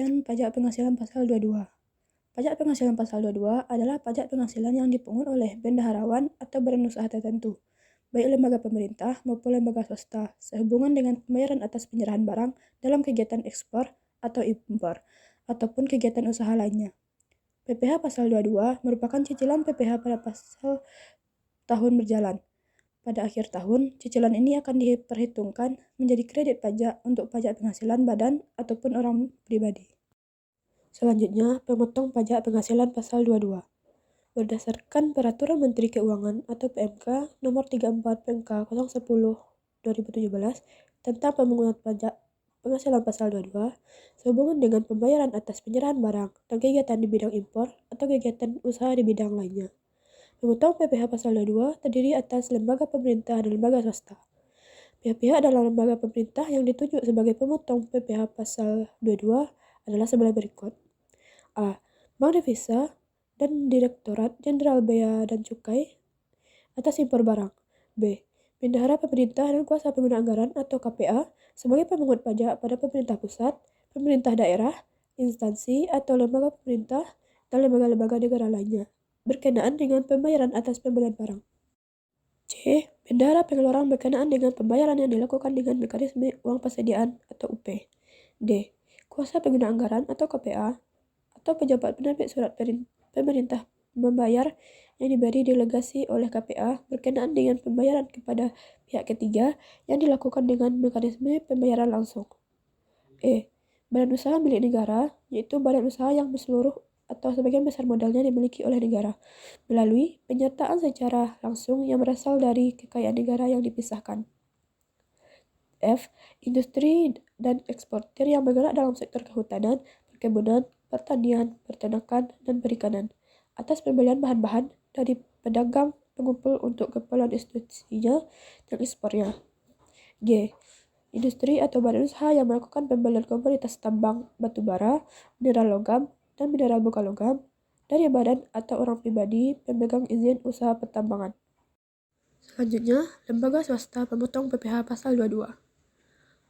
pengertian pajak penghasilan pasal 22. Pajak penghasilan pasal 22 adalah pajak penghasilan yang dipungut oleh bendaharawan atau badan usaha tertentu, baik lembaga pemerintah maupun lembaga swasta, sehubungan dengan pembayaran atas penyerahan barang dalam kegiatan ekspor atau impor, ataupun kegiatan usaha lainnya. PPh pasal 22 merupakan cicilan PPh pada pasal tahun berjalan. Pada akhir tahun, cicilan ini akan diperhitungkan menjadi kredit pajak untuk pajak penghasilan badan ataupun orang pribadi. Selanjutnya, pemotong pajak penghasilan pasal 22. Berdasarkan Peraturan Menteri Keuangan atau PMK Nomor 34 PMK 010 2017 tentang pemungutan pajak penghasilan pasal 22, sehubungan dengan pembayaran atas penyerahan barang dan kegiatan di bidang impor atau kegiatan usaha di bidang lainnya. Pemotong PPh pasal 22 terdiri atas lembaga pemerintah dan lembaga swasta. Pihak-pihak dalam lembaga pemerintah yang ditunjuk sebagai pemotong PPh pasal 22 adalah sebagai berikut. A. Bank Devisa dan Direktorat Jenderal Bea dan Cukai atas impor barang. B. Bendahara Pemerintah dan Kuasa Pengguna Anggaran atau KPA sebagai pemungut pajak pada pemerintah pusat, pemerintah daerah, instansi atau lembaga pemerintah, dan lembaga-lembaga negara lainnya berkenaan dengan pembayaran atas pembelian barang. C. Bendahara pengeluaran berkenaan dengan pembayaran yang dilakukan dengan mekanisme uang persediaan atau UP. D. Kuasa pengguna anggaran atau KPA atau pejabat penerbit surat pemerintah membayar yang diberi delegasi oleh KPA berkenaan dengan pembayaran kepada pihak ketiga yang dilakukan dengan mekanisme pembayaran langsung. E. Badan usaha milik negara, yaitu badan usaha yang berseluruh atau sebagian besar modalnya dimiliki oleh negara, melalui penyertaan secara langsung yang berasal dari kekayaan negara yang dipisahkan. F. Industri dan eksportir yang bergerak dalam sektor kehutanan, perkebunan, pertanian, peternakan, dan perikanan, atas pembelian bahan-bahan dari pedagang pengumpul untuk keperluan institusinya dan ekspornya. G. Industri atau badan usaha yang melakukan pembelian komoditas tambang, batu bara, mineral logam, dan mineral bukan logam dari badan atau orang pribadi pemegang izin usaha pertambangan. Selanjutnya, lembaga swasta pemotong PPh pasal 22.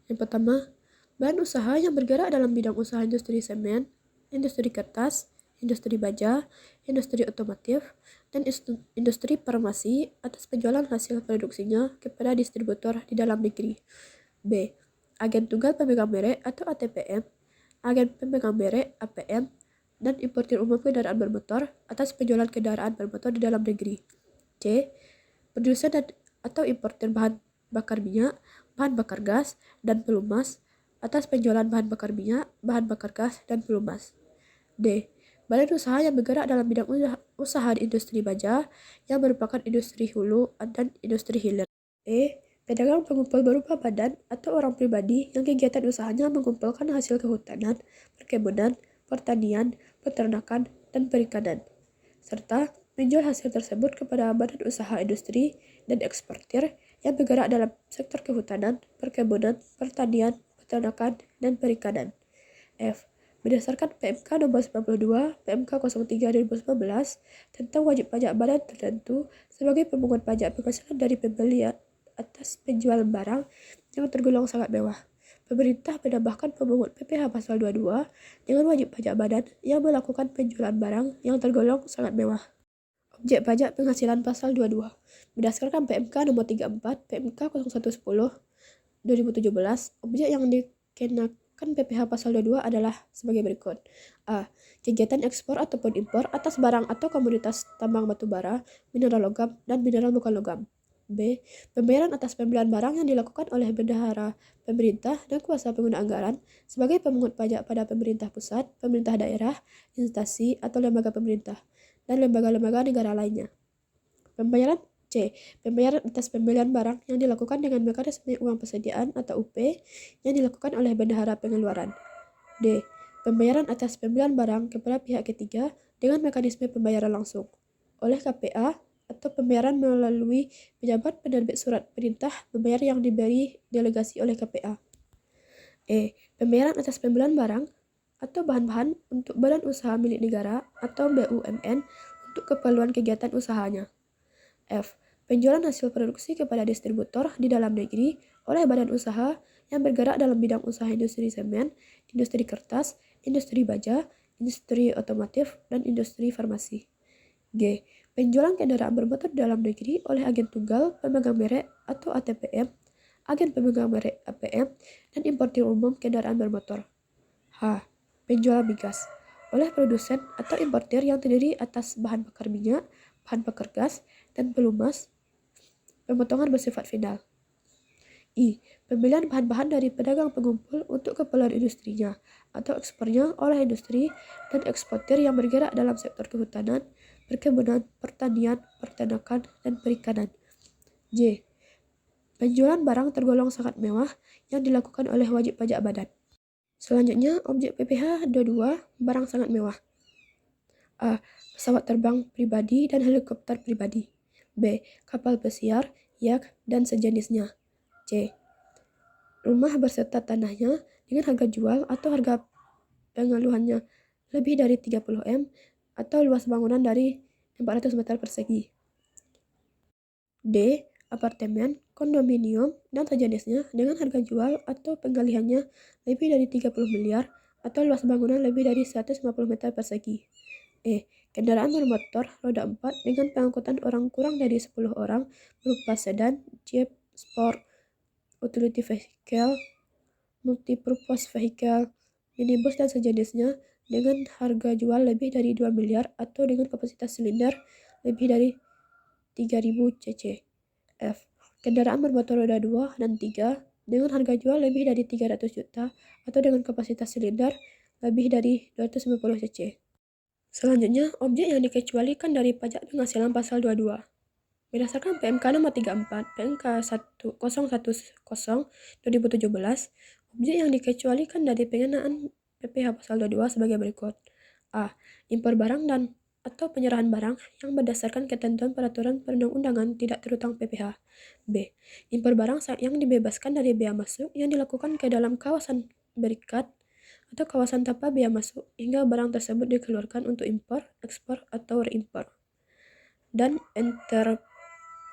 Yang pertama, badan usaha yang bergerak dalam bidang usaha industri semen, industri kertas, industri baja, industri otomotif, dan industri farmasi atas penjualan hasil produksinya kepada distributor di dalam negeri. B. Agen tunggal pemegang merek atau ATPM, agen pemegang merek APM, dan importir umum kendaraan bermotor atas penjualan kendaraan bermotor di dalam negeri. C. Produsen atau importir bahan bakar minyak, bahan bakar gas, dan pelumas atas penjualan bahan bakar minyak, bahan bakar gas, dan pelumas. D. Badan usaha yang bergerak dalam bidang usaha di industri baja yang merupakan industri hulu dan industri hilir. E. Pedagang pengumpul berupa badan atau orang pribadi yang kegiatan usahanya mengumpulkan hasil kehutanan, perkebunan, pertanian, peternakan, dan perikanan, serta menjual hasil tersebut kepada badan usaha industri dan eksportir yang bergerak dalam sektor kehutanan, perkebunan, pertanian, peternakan, dan perikanan. F. Berdasarkan PMK Nomor 92 PMK 03 2019 tentang wajib pajak badan tertentu sebagai pemungut pajak penghasilan dari pembelian atas penjualan barang yang tergolong sangat mewah. Pemerintah menambahkan pemungut PPh pasal 22 dengan wajib pajak badan yang melakukan penjualan barang yang tergolong sangat mewah. Objek pajak penghasilan pasal 22. Berdasarkan PMK Nomor 34 PMK 0110 2017, objek yang dikenakan PPh pasal 22 adalah sebagai berikut. A. Kegiatan ekspor ataupun impor atas barang atau komoditas tambang batu bara, mineral logam, dan mineral bukan logam. B. Pembayaran atas pembelian barang yang dilakukan oleh bendahara pemerintah dan kuasa pengguna anggaran sebagai pemungut pajak pada pemerintah pusat, pemerintah daerah, instansi atau lembaga pemerintah, dan lembaga-lembaga negara lainnya. Pembayaran atas pembelian barang yang dilakukan dengan mekanisme uang persediaan atau UP yang dilakukan oleh bendahara pengeluaran. D. Pembayaran atas pembelian barang kepada pihak ketiga dengan mekanisme pembayaran langsung oleh KPA atau pembayaran melalui pejabat penerbit surat perintah membayar yang diberi delegasi oleh KPA. E. Pembayaran atas pembelian barang atau bahan-bahan untuk badan usaha milik negara atau BUMN untuk keperluan kegiatan usahanya. F. Penjualan hasil produksi kepada distributor di dalam negeri oleh badan usaha yang bergerak dalam bidang usaha industri semen, industri kertas, industri baja, industri otomotif, dan industri farmasi. G. Penjualan kendaraan bermotor dalam negeri oleh agen tunggal, pemegang merek atau ATPM, agen pemegang merek APM, dan importir umum kendaraan bermotor. H. Penjualan migas oleh produsen atau importir yang terdiri atas bahan bakar minyak, bahan bakar gas, dan pelumas pemotongan bersifat final. I. Pembelian bahan-bahan dari pedagang pengumpul untuk keperluan industrinya atau ekspornya oleh industri dan eksportir yang bergerak dalam sektor kehutanan, perkebunan, pertanian, peternakan, dan perikanan. J. Penjualan barang tergolong sangat mewah yang dilakukan oleh wajib pajak badan. Selanjutnya, objek PPh 22, barang sangat mewah. A. Pesawat terbang pribadi dan helikopter pribadi. B. Kapal pesiar, yacht, dan sejenisnya. C. Rumah berserta tanahnya dengan harga jual atau harga pengeluhannya lebih dari 30 M atau luas bangunan dari 400 meter persegi. D. Apartemen, kondominium, dan sejenisnya dengan harga jual atau penggaliannya lebih dari 30 miliar atau luas bangunan lebih dari 150 meter persegi. E. Kendaraan bermotor roda 4 dengan pengangkutan orang kurang dari 10 orang berupa sedan, jeep, sport, utility vehicle, multipurpose vehicle, minibus, dan sejenisnya dengan harga jual lebih dari 2 miliar atau dengan kapasitas silinder lebih dari 3000 cc. F. Kendaraan bermotor roda 2 dan 3 dengan harga jual lebih dari 300 juta atau dengan kapasitas silinder lebih dari 250 cc. Selanjutnya, objek yang dikecualikan dari pajak penghasilan pasal 22. Berdasarkan PMK nomor 34, PMK 010/2017, objek yang dikecualikan dari pengenaan PPh pasal 22 sebagai berikut. A. Impor barang dan atau penyerahan barang yang berdasarkan ketentuan peraturan perundang-undangan tidak terutang PPh. B. Impor barang yang dibebaskan dari bea masuk yang dilakukan ke dalam kawasan berikat atau kawasan tanpa bea masuk hingga barang tersebut dikeluarkan untuk impor, ekspor, atau reimpor. Dan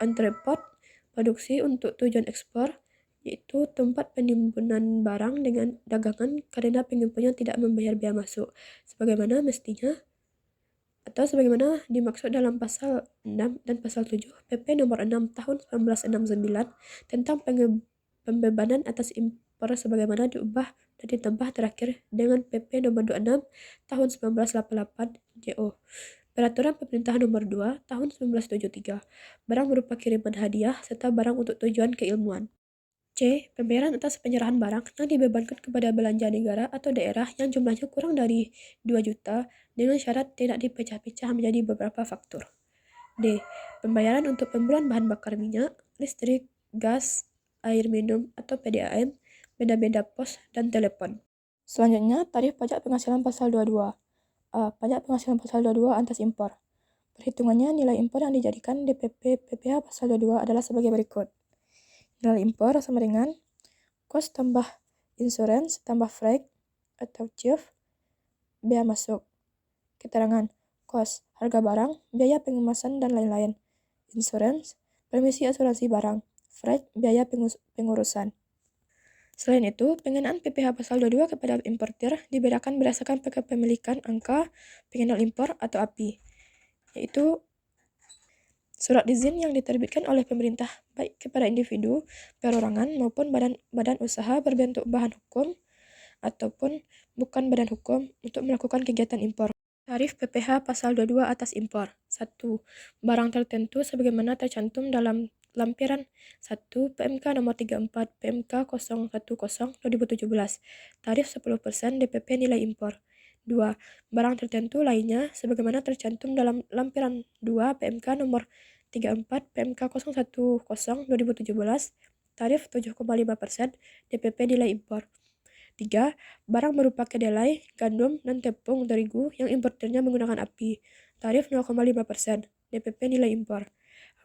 entrepot produksi untuk tujuan ekspor, yaitu tempat penimbunan barang dengan dagangan karena pengimpunnya tidak membayar bea masuk, sebagaimana mestinya atau sebagaimana dimaksud dalam pasal 6 dan pasal 7 PP nomor 6 tahun 1969 tentang pembebanan atas impor sebagaimana diubah dan ditambah terakhir dengan PP nomor 26 tahun 1988 JO. Peraturan Pemerintah nomor 2 tahun 1973, barang berupa kiriman hadiah serta barang untuk tujuan keilmuan. C. Pembayaran atas penyerahan barang yang dibebankan kepada belanja negara atau daerah yang jumlahnya kurang dari 2 juta dengan syarat tidak dipecah-pecah menjadi beberapa faktur. D. Pembayaran untuk pembelian bahan bakar minyak, listrik, gas, air minum atau PDAM, beda-beda pos, dan telepon. Selanjutnya, tarif pajak penghasilan pasal 22. A. Pajak penghasilan pasal 22 atas impor. Perhitungannya nilai impor yang dijadikan DPP PPh pasal 22 adalah sebagai berikut. Nilai impor sama dengan kos tambah insurans tambah freight atau CIF, bea masuk. Keterangan kos, harga barang, biaya pengemasan dan lain-lain. Insurans, premisi asuransi barang. Freight, biaya pengurusan. Selain itu, pengenaan PPh pasal 22 kepada importir dibedakan berdasarkan kepemilikan angka pengenal impor atau API, yaitu surat izin yang diterbitkan oleh pemerintah baik kepada individu, perorangan maupun badan usaha berbentuk bahan hukum ataupun bukan badan hukum untuk melakukan kegiatan impor. Tarif PPh pasal 22 atas impor. 1. Barang tertentu sebagaimana tercantum dalam lampiran 1 PMK nomor 34 PMK 010/2017. Tarif 10% DPP nilai impor. 2. Barang tertentu lainnya sebagaimana tercantum dalam lampiran 2 PMK nomor 34 PMK 010/2017, tarif 7,5% DPP nilai impor. 3. Barang berupa kedelai, gandum, dan tepung terigu yang importirnya menggunakan API, tarif 0,5% DPP nilai impor.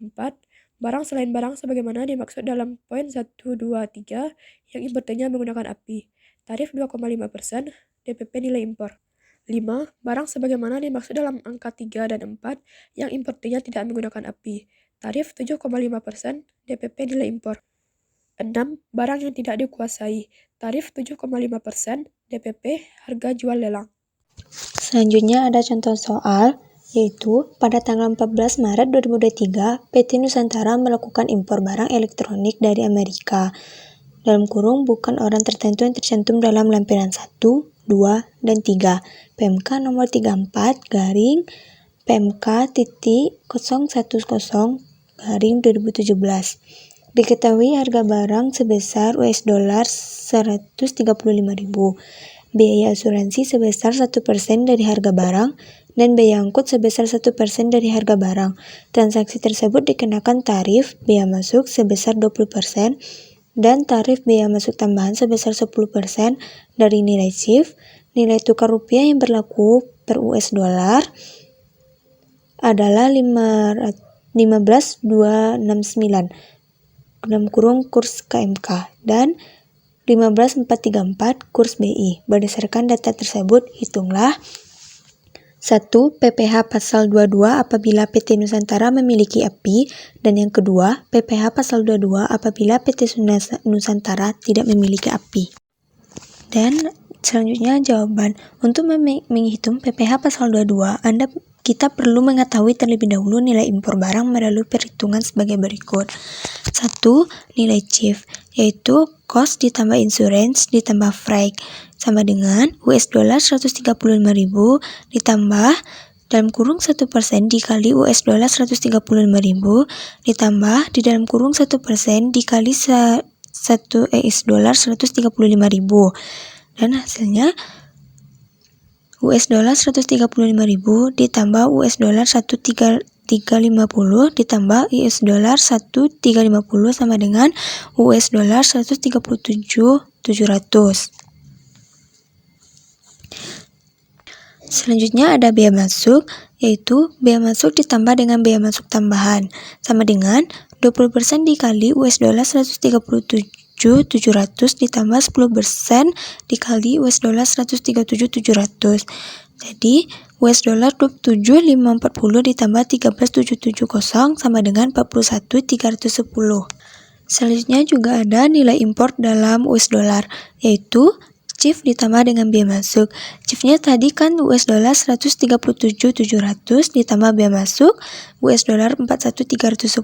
4. Barang selain barang sebagaimana dimaksud dalam poin 1, 2, 3 yang importirnya menggunakan API, tarif 2,5% DPP nilai impor. 5. Barang sebagaimana dimaksud dalam angka 3 dan 4 yang importirnya tidak menggunakan API, tarif 7,5% DPP nilai impor. 6. Barang yang tidak dikuasai, tarif 7,5% DPP, harga jual lelang. Selanjutnya ada contoh soal, yaitu pada tanggal 14 Maret 2023, PT Nusantara melakukan impor barang elektronik dari Amerika. Dalam kurung bukan orang tertentu yang tercantum dalam lampiran 1, 2, dan 3. PMK nomor 34 garing PMK.010 garing 2017. Diketahui harga barang sebesar US$ 135.000. Biaya asuransi sebesar 1% dari harga barang dan biaya angkut sebesar 1% dari harga barang. Transaksi tersebut dikenakan tarif biaya masuk sebesar 20% dan tarif biaya masuk tambahan sebesar 10% dari nilai CIF. Nilai tukar rupiah yang berlaku per US dollar adalah 15.269 dalam kurung kurs KMK dan 15.434 kurs BI. Berdasarkan data tersebut, hitunglah 1. PPh pasal 22 apabila PT Nusantara memiliki API, dan yang kedua, PPh pasal 22 apabila PT Nusantara tidak memiliki API. Dan selanjutnya jawaban. Untuk menghitung PPh pasal 22, kita perlu mengetahui terlebih dahulu nilai impor barang melalui perhitungan sebagai berikut. 1. Nilai CIF, yaitu cost ditambah insurance ditambah freight, sama dengan US dollar 135.000 ditambah dalam kurung 1% dikali US dollar 135.000 ditambah di dalam kurung 1% dikali 1 US dollar 135.000, dan hasilnya US dollar 135.000 ditambah US dollar 1.350 ditambah US dollar 1.350 sama dengan US dollar 137.700. Selanjutnya ada biaya masuk, yaitu biaya masuk ditambah dengan biaya masuk tambahan, sama dengan 20% dikali US dollar 137.700 ditambah 10% dikali US dollar 137.700. Jadi US dollar 27.540 ditambah 13.770 sama dengan 41.310. Selanjutnya juga ada nilai impor dalam US dollar, yaitu CIF ditambah dengan biaya masuk. CIF-nya tadi kan US dollar 137.700 ditambah biaya masuk US dollar 41.310.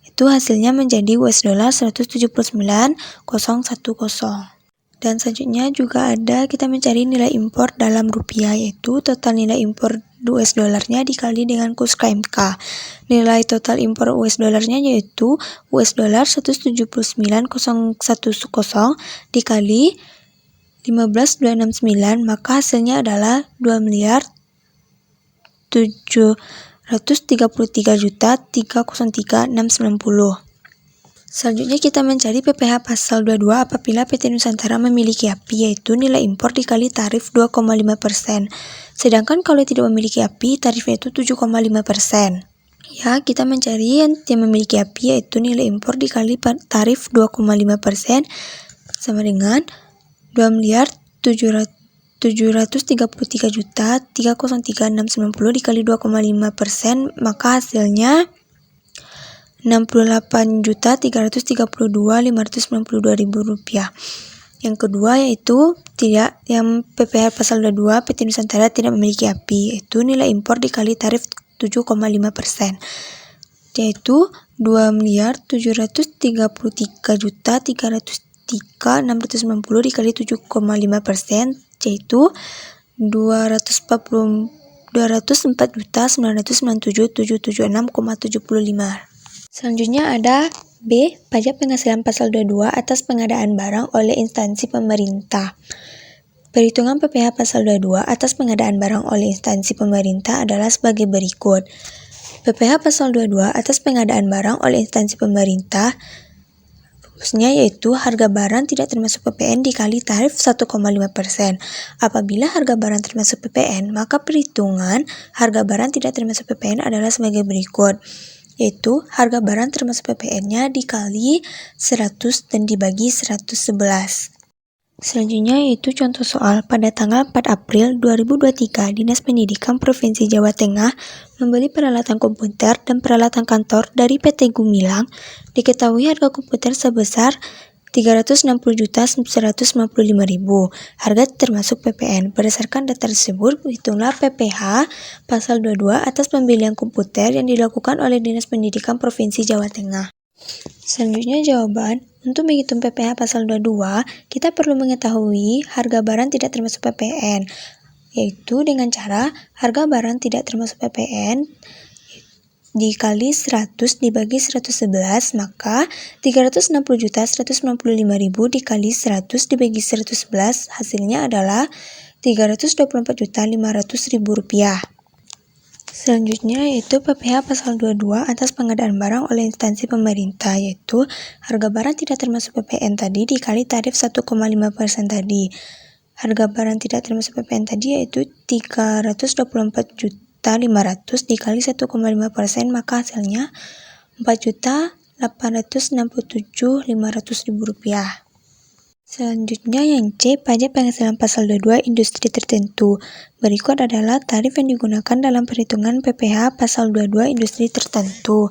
Itu hasilnya menjadi US dollar 179.010. Dan selanjutnya juga ada kita mencari nilai impor dalam rupiah, yaitu total nilai impor US dollarnya dikali dengan kurs KMK. Nilai total impor US dollarnya yaitu US dollar 179.010 dikali 15.269, maka hasilnya adalah 2.733.303.690. Selanjutnya kita mencari PPh pasal 22 apabila PT Nusantara memiliki API, yaitu nilai impor dikali tarif 2,5%. Sedangkan kalau tidak memiliki API, tarifnya itu 7,5%. Ya, kita mencari yang memiliki API, yaitu nilai impor dikali tarif 2,5% sama dengan 2.733.303.690 dikali 2,5%, maka hasilnya 68.332.592.000 rupiah. Yang kedua yaitu yang PPh pasal 22 PT Nusantara tidak memiliki API, yaitu nilai impor dikali tarif 7,5%, yaitu 2.233.303.690 dikali 7,5%, yaitu 204.997.776,75. Selanjutnya ada B. Pajak penghasilan pasal 22 atas pengadaan barang oleh instansi pemerintah. Perhitungan PPh pasal 22 atas pengadaan barang oleh instansi pemerintah adalah sebagai berikut. PPh pasal 22 atas pengadaan barang oleh instansi pemerintah rumusnya yaitu harga barang tidak termasuk PPN dikali tarif 1,5%. Apabila harga barang termasuk PPN, maka perhitungan harga barang tidak termasuk PPN adalah sebagai berikut, yaitu harga barang termasuk PPN-nya dikali 100 dan dibagi 111. Selanjutnya yaitu contoh soal pada tanggal 4 April 2023, Dinas Pendidikan Provinsi Jawa Tengah membeli peralatan komputer dan peralatan kantor dari PT Gumilang. Diketahui harga komputer sebesar 360.195.000. Harga termasuk PPN. Berdasarkan data tersebut, hitunglah PPh pasal 22 atas pembelian komputer yang dilakukan oleh Dinas Pendidikan Provinsi Jawa Tengah. Selanjutnya jawaban. Untuk menghitung PPh pasal 22, kita perlu mengetahui harga barang tidak termasuk PPN, yaitu dengan cara harga barang tidak termasuk PPN dikali 100 dibagi 111, maka 360.195.000 dikali 100 dibagi 111, hasilnya adalah 324.500.000 rupiah. Selanjutnya yaitu PPh pasal 22 atas pengadaan barang oleh instansi pemerintah, yaitu harga barang tidak termasuk PPN tadi dikali tarif 1,5% tadi. Harga barang tidak termasuk PPN tadi yaitu 324.500 dikali 1,5%, maka hasilnya 4.867.500.000 rupiah. Selanjutnya yang C, pajak penghasilan pasal 22 industri tertentu. Berikut adalah tarif yang digunakan dalam perhitungan PPh pasal 22 industri tertentu.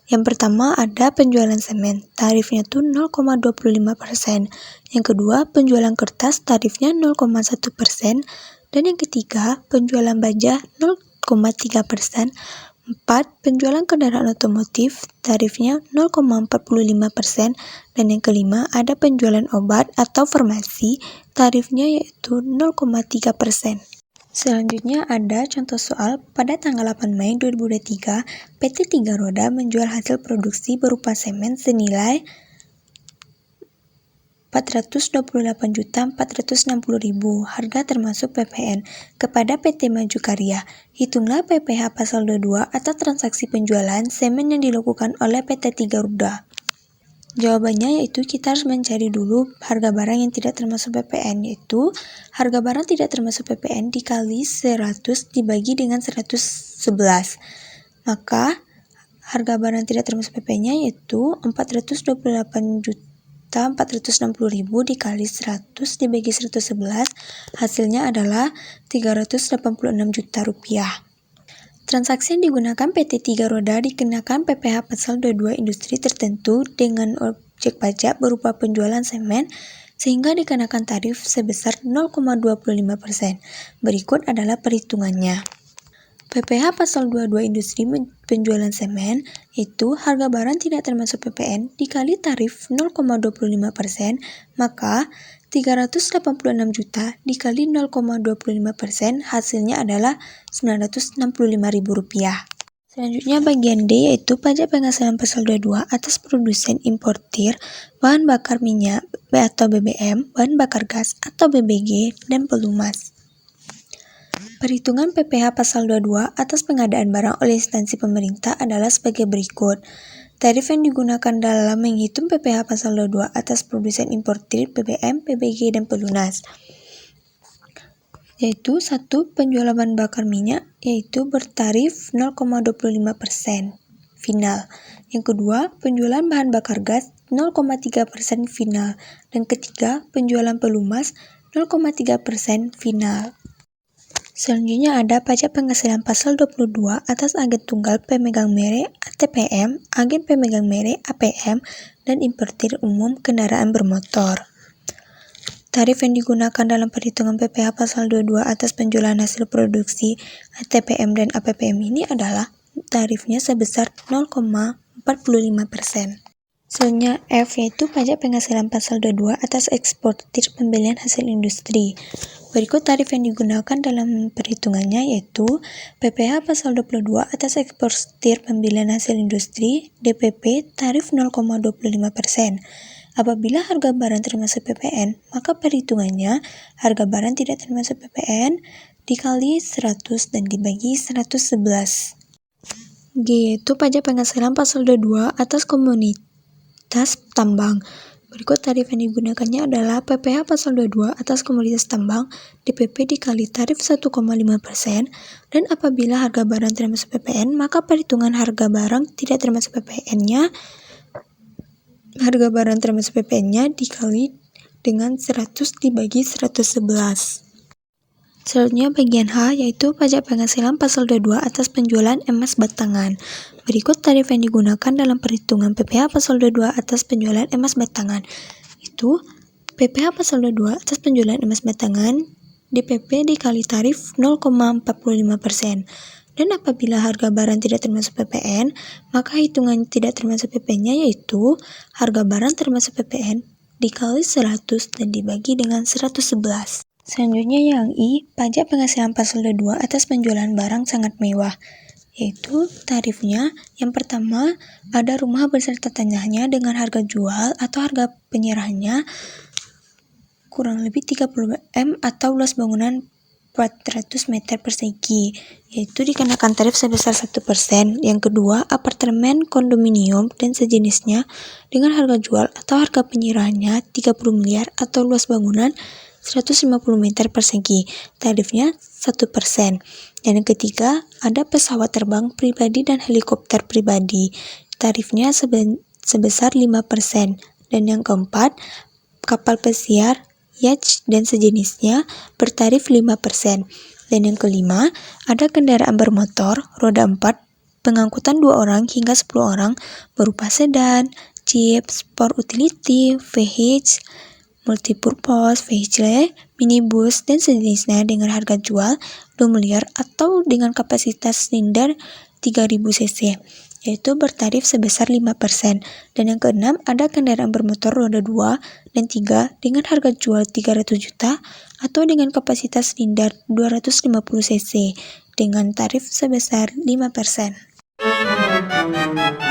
Yang pertama ada penjualan semen, tarifnya tuh 0,25%. Yang kedua, penjualan kertas, tarifnya 0,1%. Dan yang ketiga, penjualan baja 0,3%. 4. Penjualan kendaraan otomotif, tarifnya 0,45%. Dan yang kelima, ada penjualan obat atau farmasi, tarifnya yaitu 0,3%. Selanjutnya ada contoh soal. Pada tanggal 8 Mei 2023, PT Tiga Roda menjual hasil produksi berupa semen senilai 428.460.000, harga termasuk PPN, kepada PT Maju Karya. Hitunglah PPh pasal 22 atas transaksi penjualan semen yang dilakukan oleh PT Tiga Roda. Jawabannya yaitu kita harus mencari dulu harga barang yang tidak termasuk PPN, yaitu harga barang tidak termasuk PPN dikali 100 dibagi dengan 111. Maka harga barang tidak termasuk PPN-nya yaitu 428.460.000 dikali 100 dibagi 111, hasilnya adalah 386 juta rupiah. Transaksi yang digunakan PT Tiga Roda dikenakan PPh pasal 22 industri tertentu dengan objek pajak berupa penjualan semen sehingga dikenakan tarif sebesar 0,25%. Berikut adalah perhitungannya. PPh pasal 22 industri penjualan semen, itu harga barang tidak termasuk PPN dikali tarif 0,25%, maka 386 juta dikali 0,25%, hasilnya adalah 965.000 rupiah. Selanjutnya bagian D yaitu pajak penghasilan pasal 22 atas produsen importir bahan bakar minyak atau BBM, bahan bakar gas atau BBG, dan pelumas. Perhitungan PPh pasal 22 atas pengadaan barang oleh instansi pemerintah adalah sebagai berikut. Tarif yang digunakan dalam menghitung PPh pasal 22 atas produsen importir BBM, BBG, dan pelunas, yaitu 1. Penjualan bahan bakar minyak, yaitu bertarif 0,25% final. Yang kedua, penjualan bahan bakar gas 0,3% final. Dan ketiga, penjualan pelumas 0,3% final. Selanjutnya ada pajak penghasilan pasal 22 atas agen tunggal pemegang merek ATPM, agen pemegang merek APM, dan importir umum kendaraan bermotor. Tarif yang digunakan dalam perhitungan PPh pasal 22 atas penjualan hasil produksi ATPM dan APPM ini adalah tarifnya sebesar 0,45%. Selanjutnya F yaitu pajak penghasilan pasal 22 atas eksportir pembelian hasil industri. Berikut tarif yang digunakan dalam perhitungannya yaitu PPh pasal 22 atas eksportir pembelian hasil industri DPP tarif 0,25%. Apabila harga barang termasuk PPN, maka perhitungannya harga barang tidak termasuk PPN dikali 100 dan dibagi 111. G yaitu pajak penghasilan pasal 22 atas komoditas tambang. Berikut tarif yang digunakannya adalah PPh pasal 22 atas komoditas tambang DPP dikali tarif 1,5%, dan apabila harga barang termasuk PPN, maka perhitungan harga barang tidak termasuk PPN-nya dikali dengan 100 dibagi 111. Selanjutnya bagian H yaitu pajak penghasilan pasal 22 atas penjualan emas batangan. Berikut tarif yang digunakan dalam perhitungan PPh pasal 22 atas penjualan emas batangan. yaitu PPh pasal 22 atas penjualan emas batangan DPP dikali tarif 0,45%. Dan apabila harga barang tidak termasuk PPN, maka hitungan tidak termasuk PP-nya yaitu harga barang termasuk PPN dikali 100 dan dibagi dengan 111. Selanjutnya yang I, pajak penghasilan pasal 22 atas penjualan barang sangat mewah, yaitu tarifnya yang pertama ada rumah beserta tanahnya dengan harga jual atau harga penyerahannya kurang lebih 30 m atau luas bangunan 400 meter persegi, yaitu dikenakan tarif sebesar 1%. Yang kedua, apartemen, kondominium, dan sejenisnya dengan harga jual atau harga penyerahannya 30 miliar atau luas bangunan 150 meter persegi, tarifnya 1%. Dan yang ketiga, ada pesawat terbang pribadi dan helikopter pribadi, tarifnya sebesar 5%. Dan yang keempat, kapal pesiar, yacht, dan sejenisnya bertarif 5%. Dan yang kelima, ada kendaraan bermotor, roda 4, pengangkutan 2 orang hingga 10 orang berupa sedan, jeep, sport utility, VH, multipurpose, vehicle, minibus, dan sejenisnya dengan harga jual 2 miliar atau dengan kapasitas silinder 3000 cc, yaitu bertarif sebesar 5%. Dan yang keenam, ada kendaraan bermotor roda 2 dan 3 dengan harga jual 300 juta atau dengan kapasitas silinder 250 cc dengan tarif sebesar 5%.